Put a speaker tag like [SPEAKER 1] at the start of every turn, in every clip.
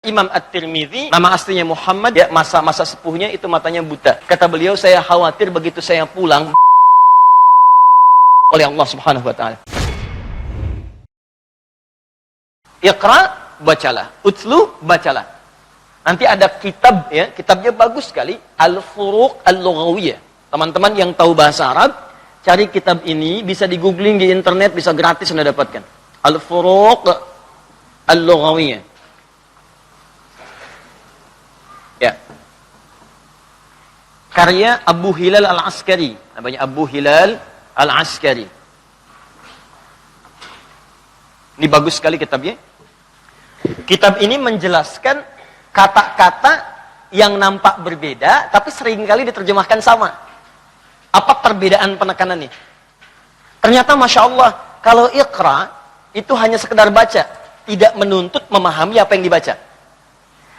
[SPEAKER 1] Imam At-Tirmidzi, nama aslinya Muhammad, ya, masa sepuhnya itu matanya buta. Kata beliau, saya khawatir begitu saya pulang oleh Allah Subhanahu wa taala. Iqra, bacalah. Utlu, bacalah. Nanti ada kitab, ya, kitabnya bagus sekali, Al-Furuq Al-Lughawiyah. Teman-teman yang tahu bahasa Arab, cari kitab ini, bisa di googling di internet, bisa gratis Anda dapatkan. Al-Furuq Al-Lughawiyah. Ya. Karya Abu Hilal Al-Askari. Namanya Abu Hilal Al-Askari. Ini bagus sekali kitabnya. Kitab ini menjelaskan kata-kata yang nampak berbeda, tapi seringkali diterjemahkan sama. Apa perbedaan penekanannya? Ternyata Masya Allah, kalau Iqra, itu hanya sekedar baca. Tidak menuntut memahami apa yang dibaca.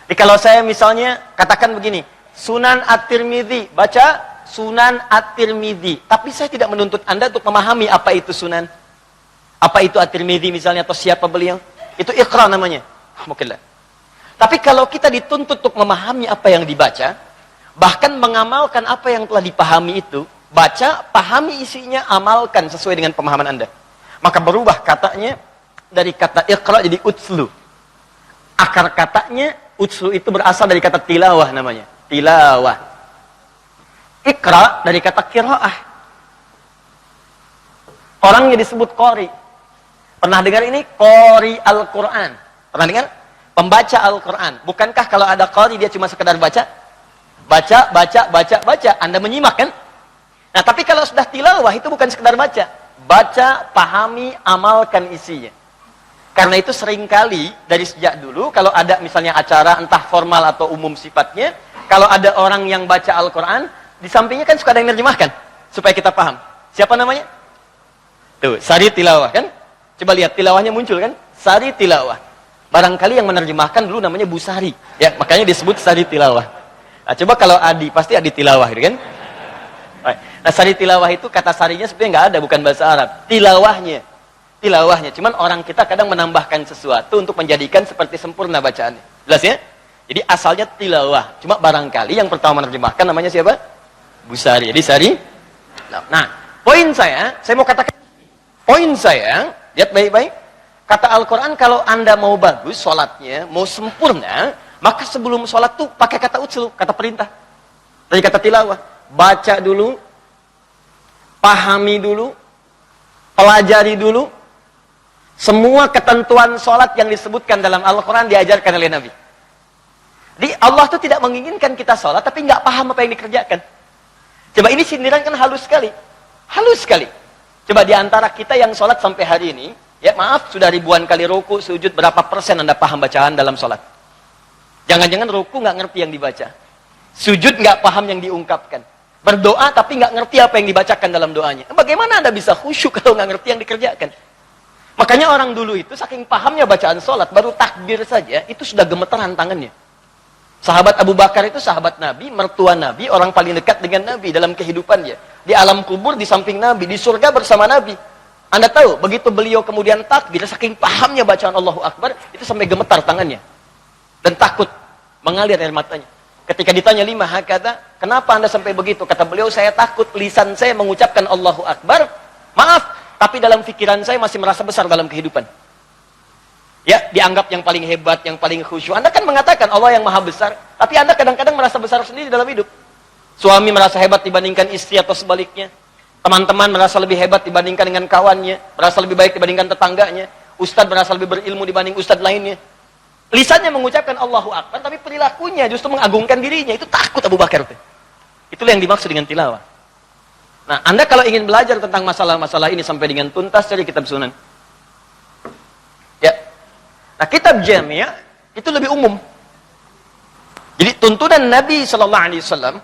[SPEAKER 1] Jadi kalau saya misalnya katakan begini, Sunan At-Tirmidzi, baca Sunan At-Tirmidzi. Tapi saya tidak menuntut Anda untuk memahami apa itu Sunan. Apa itu At-Tirmidzi misalnya, atau siapa beliau. Itu Iqra namanya. Alhamdulillah. Tapi kalau kita dituntut untuk memahami apa yang dibaca, bahkan mengamalkan apa yang telah dipahami itu, baca, pahami isinya, amalkan sesuai dengan pemahaman Anda. Maka berubah katanya dari kata Iqra jadi Utslu. Akar katanya Utslu itu berasal dari kata tilawah namanya. Tilawah. Iqra dari kata qiraah. Orangnya disebut qari. Pernah dengar ini? Qari Al-Quran. Pernah dengar? Pembaca Al-Quran. Bukankah kalau ada qari dia cuma sekedar baca? Baca, baca, baca, baca. Anda menyimak kan? Nah, tapi kalau sudah tilawah itu bukan sekedar baca. Baca, pahami, amalkan isinya. Karena itu seringkali dari sejak dulu kalau ada misalnya acara entah formal atau umum sifatnya, kalau ada orang yang baca Al-Quran, di sampingnya kan suka ada yang menerjemahkan supaya kita paham. Siapa namanya? Tuh, Sari Tilawah kan? Coba lihat tilawahnya muncul kan? Sari Tilawah. Barangkali yang menerjemahkan dulu namanya Bu Sari, ya, makanya disebut Sari Tilawah. Nah, coba kalau Adi, pasti Adi Tilawah gitu kan? Nah, Sari Tilawah itu kata sarinya sebenarnya nggak ada, bukan bahasa Arab. Tilawahnya. Tilawahnya, cuman orang kita kadang menambahkan sesuatu untuk menjadikan seperti sempurna bacaannya. Jelas ya? Jadi asalnya tilawah, cuma barangkali yang pertama menerjemahkan namanya siapa? Bu Sari. Jadi Sari. Nah, poin saya mau katakan, poin saya, lihat baik-baik, kata Al-Quran kalau Anda mau bagus sholatnya, mau sempurna, maka sebelum sholat tuh pakai kata utslu, kata perintah. Dari kata tilawah, baca dulu, pahami dulu, pelajari dulu. Semua ketentuan sholat yang disebutkan dalam Al-Quran diajarkan oleh Nabi. Jadi Allah itu tidak menginginkan kita sholat, tapi nggak paham apa yang dikerjakan. Coba ini sindiran kan halus sekali. Halus sekali. Coba diantara kita yang sholat sampai hari ini, ya maaf, sudah ribuan kali ruku, sujud, berapa persen Anda paham bacaan dalam sholat? Jangan-jangan ruku nggak ngerti yang dibaca. Sujud nggak paham yang diungkapkan. Berdoa tapi nggak ngerti apa yang dibacakan dalam doanya. Bagaimana Anda bisa khusyuk kalau nggak ngerti yang dikerjakan? Makanya orang dulu itu saking pahamnya bacaan sholat, baru takbir saja, itu sudah gemeteran tangannya. Sahabat Abu Bakar itu sahabat Nabi, mertua Nabi, orang paling dekat dengan Nabi dalam kehidupannya. Di alam kubur, di samping Nabi, di surga bersama Nabi. Anda tahu, begitu beliau kemudian takbir, saking pahamnya bacaan Allahu Akbar, itu sampai gemetar tangannya. Dan takut, mengalir air matanya. Ketika ditanya 5 hakata, kenapa Anda sampai begitu? Kata beliau, saya takut lisan saya mengucapkan Allahu Akbar, maaf, tapi dalam pikiran saya masih merasa besar dalam kehidupan. Ya, dianggap yang paling hebat, yang paling khusyuk. Anda kan mengatakan Allah yang maha besar, tapi Anda kadang-kadang merasa besar sendiri dalam hidup. Suami merasa hebat dibandingkan istri atau sebaliknya. Teman-teman merasa lebih hebat dibandingkan dengan kawannya, merasa lebih baik dibandingkan tetangganya. Ustadz merasa lebih berilmu dibanding ustadz lainnya. Lisannya mengucapkan Allahu Akbar, tapi perilakunya justru mengagungkan dirinya. Itu takut Abu Bakar. Itulah yang dimaksud dengan tilawah. Nah, Anda kalau ingin belajar tentang masalah-masalah ini sampai dengan tuntas, cari kitab Sunan. Ya. Nah, kitab Jami' itu lebih umum. Jadi tuntunan Nabi sallallahu alaihi wasallam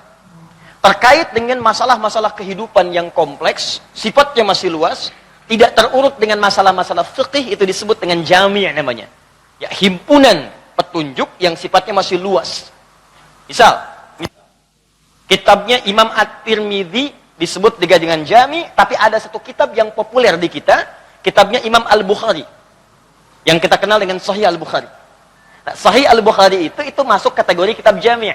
[SPEAKER 1] terkait dengan masalah-masalah kehidupan yang kompleks, sifatnya masih luas, tidak terurut dengan masalah-masalah fikih, itu disebut dengan Jami' namanya. Ya, himpunan petunjuk yang sifatnya masih luas. Misal kitabnya Imam At-Tirmidzi disebut juga dengan Jami', tapi ada satu kitab yang populer di kita, kitabnya Imam Al-Bukhari, yang kita kenal dengan Sahih Al-Bukhari. Nah, Sahih Al-Bukhari itu masuk kategori kitab jami'.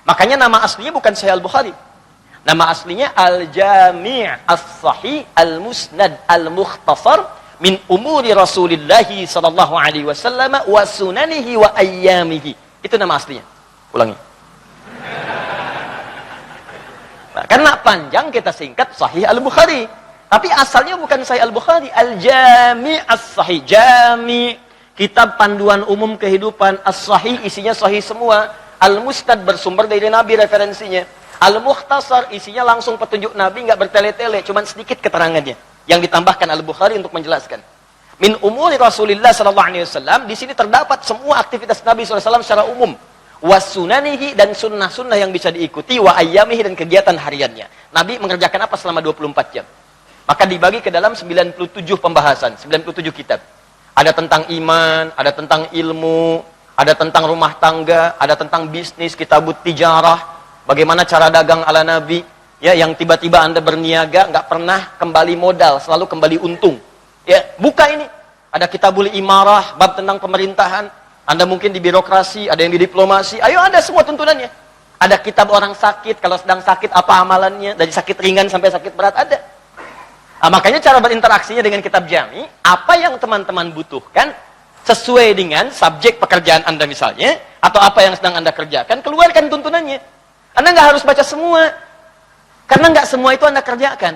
[SPEAKER 1] Makanya nama aslinya bukan Sahih Al-Bukhari. Nama aslinya Al-Jami' As-Sahih Al-Musnad Al-Mukhtasar min umuri Rasulillah sallallahu alaihi wasallam wa sunanihi wa ayyamihi. Itu nama aslinya. Ulangi. Nah, karena panjang kita singkat Sahih Al-Bukhari. Tapi asalnya bukan Sahih Al-Bukhari, Al-Jami' As-Sahih. Jami' kitab panduan umum kehidupan. As-Sahih isinya sahih semua. Al-Musnad bersumber dari Nabi referensinya. Al-Mukhtasar isinya langsung petunjuk Nabi, nggak bertele-tele, cuman sedikit keterangannya yang ditambahkan Al-Bukhari untuk menjelaskan. Min umuri Rasulillah sallallahu alaihi wasallam, di sini terdapat semua aktivitas Nabi sallallahu alaihi wasallam secara umum. Wasunanihi, dan sunnah-sunnah yang bisa diikuti, wa ayyamihi, dan kegiatan hariannya. Nabi mengerjakan apa selama 24 jam? Maka dibagi ke dalam 97 pembahasan, 97 kitab. Ada tentang iman, ada tentang ilmu, ada tentang rumah tangga, ada tentang bisnis, kitabut tijarah, bagaimana cara dagang ala Nabi, ya, yang tiba-tiba Anda berniaga, nggak pernah kembali modal, selalu kembali untung. Ya, buka ini. Ada kitabul imarah, bab tentang pemerintahan. Anda mungkin di birokrasi, ada yang di diplomasi. Ayo, ada semua tuntunannya. Ada kitab orang sakit, kalau sedang sakit apa amalannya, dari sakit ringan sampai sakit berat ada. Nah, makanya cara berinteraksinya dengan kitab jami, apa yang teman-teman butuhkan, sesuai dengan subjek pekerjaan Anda misalnya, atau apa yang sedang Anda kerjakan, keluarkan tuntunannya. Anda nggak harus baca semua, karena nggak semua itu Anda kerjakan.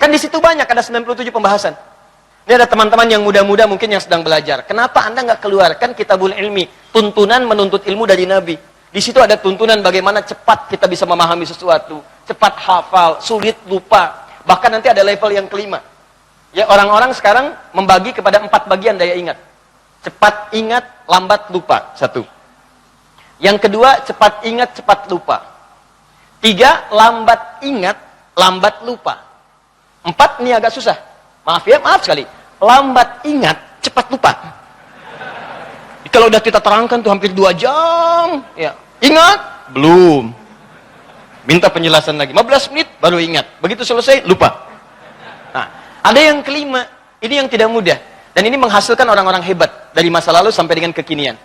[SPEAKER 1] Kan di situ banyak, ada 97 pembahasan. Ini ada teman-teman yang muda-muda mungkin yang sedang belajar. Kenapa Anda nggak keluarkan kitabul ilmi, tuntunan menuntut ilmu dari Nabi? Di situ ada tuntunan bagaimana cepat kita bisa memahami sesuatu, cepat hafal, sulit lupa. Bahkan nanti ada level yang kelima. Ya, orang-orang sekarang membagi kepada 4 bagian daya ingat. Cepat ingat, lambat lupa. 1. Yang kedua, cepat ingat, cepat lupa. 3, lambat ingat, lambat lupa. 4, ini agak susah. Maaf ya, maaf sekali. Lambat ingat, cepat lupa. Kalau udah kita terangkan tuh hampir 2 jam. Ya. Ingat? Belum. Minta penjelasan lagi. 15 menit baru ingat. Begitu selesai, lupa. Nah, ada yang kelima. Ini yang tidak mudah. Dan ini menghasilkan orang-orang hebat. Dari masa lalu sampai dengan kekinian.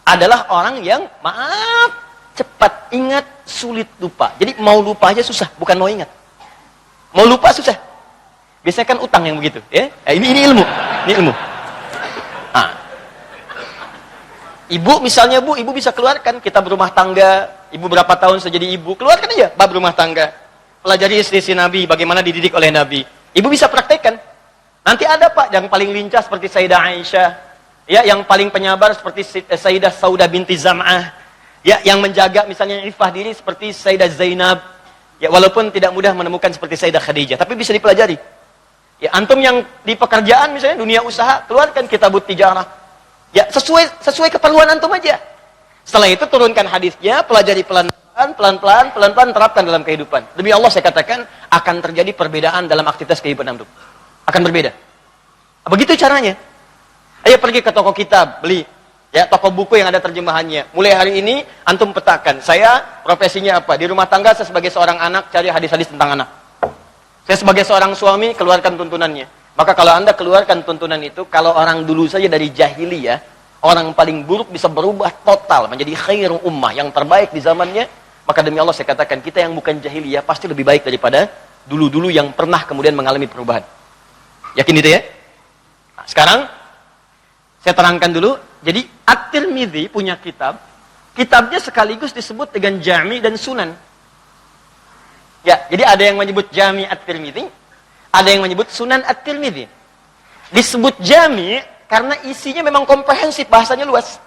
[SPEAKER 1] Adalah orang yang, maaf, cepat ingat, sulit lupa. Jadi mau lupa aja susah, bukan mau ingat. Mau lupa susah. Biasanya kan utang yang begitu. Ya? Ini ilmu. Ini ilmu. Nah. Ibu misalnya, ibu bisa keluarkan kitab rumah tangga. Ibu berapa tahun sudah jadi ibu, keluarkan aja bab rumah tangga. Pelajari istri Nabi, bagaimana dididik oleh Nabi. Ibu bisa praktekkan. Nanti ada Pak, yang paling lincah seperti Sayyidah Aisyah. Ya, yang paling penyabar seperti Sayyidah Saudah binti Zam'ah. Ya, yang menjaga misalnya ifah diri seperti Sayyidah Zainab. Ya, walaupun tidak mudah menemukan seperti Sayyidah Khadijah, tapi bisa dipelajari. Ya, antum yang di pekerjaan misalnya dunia usaha, keluarkan kitabut tijarah. Ya, sesuai keperluan antum aja. Setelah itu turunkan hadisnya, pelajari pelan-pelan, terapkan dalam kehidupan. Demi Allah saya katakan, akan terjadi perbedaan dalam aktivitas kehidupan antum. Akan berbeda. Begitu caranya. Ayo pergi ke toko kitab, beli. Ya, toko buku yang ada terjemahannya. Mulai hari ini, antum petakan. Saya profesinya apa? Di rumah tangga, saya sebagai seorang anak, cari hadis-hadis tentang anak. Saya sebagai seorang suami, keluarkan tuntunannya. Maka kalau Anda keluarkan tuntunan itu, kalau orang dulu saja dari jahiliyah, orang paling buruk bisa berubah total menjadi khairul ummah, yang terbaik di zamannya, maka demi Allah saya katakan, kita yang bukan jahiliyah pasti lebih baik daripada dulu-dulu yang pernah kemudian mengalami perubahan. Yakin itu ya? Nah, sekarang saya terangkan dulu. Jadi At-Tirmidzi punya kitab. Kitabnya sekaligus disebut dengan Jami dan Sunan. Ya, jadi ada yang menyebut Jami At-Tirmidzi, ada yang menyebut Sunan At-Tirmidzi. Disebut Jami karena isinya memang komprehensif, bahasanya luas.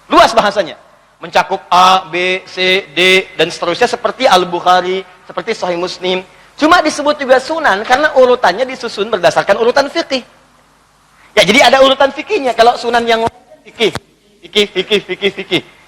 [SPEAKER 1] Luas bahasanya. Mencakup A, B, C, D, dan seterusnya seperti Al-Bukhari, seperti Sahih Muslim. Cuma disebut juga Sunan karena urutannya disusun berdasarkan urutan fikih. Ya, jadi ada urutan fikihnya. Kalau Sunan yang fikih.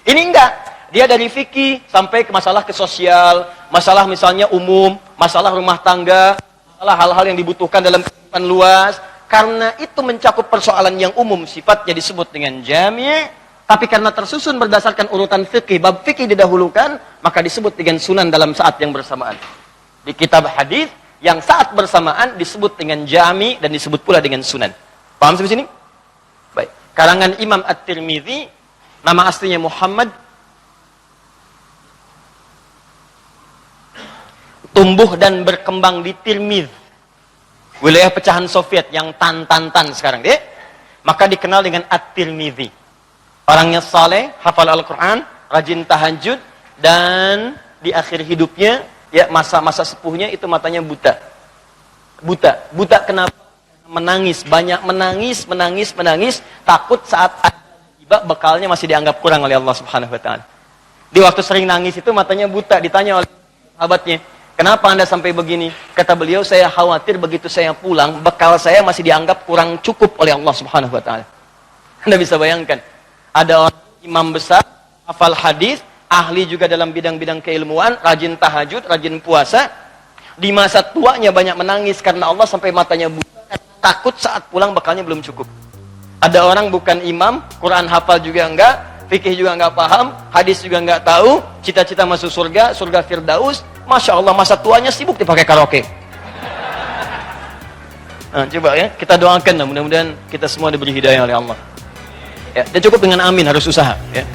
[SPEAKER 1] Ini enggak. Dia dari fikih sampai ke masalah sosial, masalah misalnya umum, masalah rumah tangga, masalah hal-hal yang dibutuhkan dalam kehidupan luas. Karena itu mencakup persoalan yang umum, sifatnya disebut dengan jami', tapi karena tersusun berdasarkan urutan fikih, bab fikih didahulukan, maka disebut dengan sunan dalam saat yang bersamaan. Di kitab hadis yang saat bersamaan disebut dengan jami' dan disebut pula dengan sunan. Paham sampai sini? Baik. karangan Imam At-Tirmidzi, nama aslinya Muhammad, tumbuh dan berkembang di Tirmidz, wilayah pecahan Soviet yang tan sekarang deh. Maka dikenal dengan At-Tirmidzi. Orangnya saleh, hafal Al-Quran, rajin tahajud, dan di akhir hidupnya, ya masa-masa sepuhnya itu matanya buta. Buta kenapa? Menangis, banyak menangis, takut saat tiba bekalnya masih dianggap kurang oleh Allah Subhanahu wa taala. Di waktu sering nangis itu matanya buta, ditanya oleh sahabatnya, "Kenapa Anda sampai begini?" Kata beliau, "Saya khawatir begitu saya pulang, bekal saya masih dianggap kurang cukup oleh Allah Subhanahu wa taala." Anda bisa bayangkan, ada orang imam besar, hafal hadis, ahli juga dalam bidang-bidang keilmuan, rajin tahajud, rajin puasa, di masa tuanya banyak menangis karena Allah sampai matanya buta, takut saat pulang bekalnya belum cukup. Ada orang bukan imam, Quran hafal juga enggak, fikih juga enggak paham, hadis juga enggak tahu, cita-cita masuk surga, surga Firdaus, Masya Allah masa tuanya sibuk dipakai karaoke. Nah, coba ya, kita doakan, mudah-mudahan kita semua diberi hidayah oleh Allah. Ya, dan cukup dengan amin, harus usaha. Ya.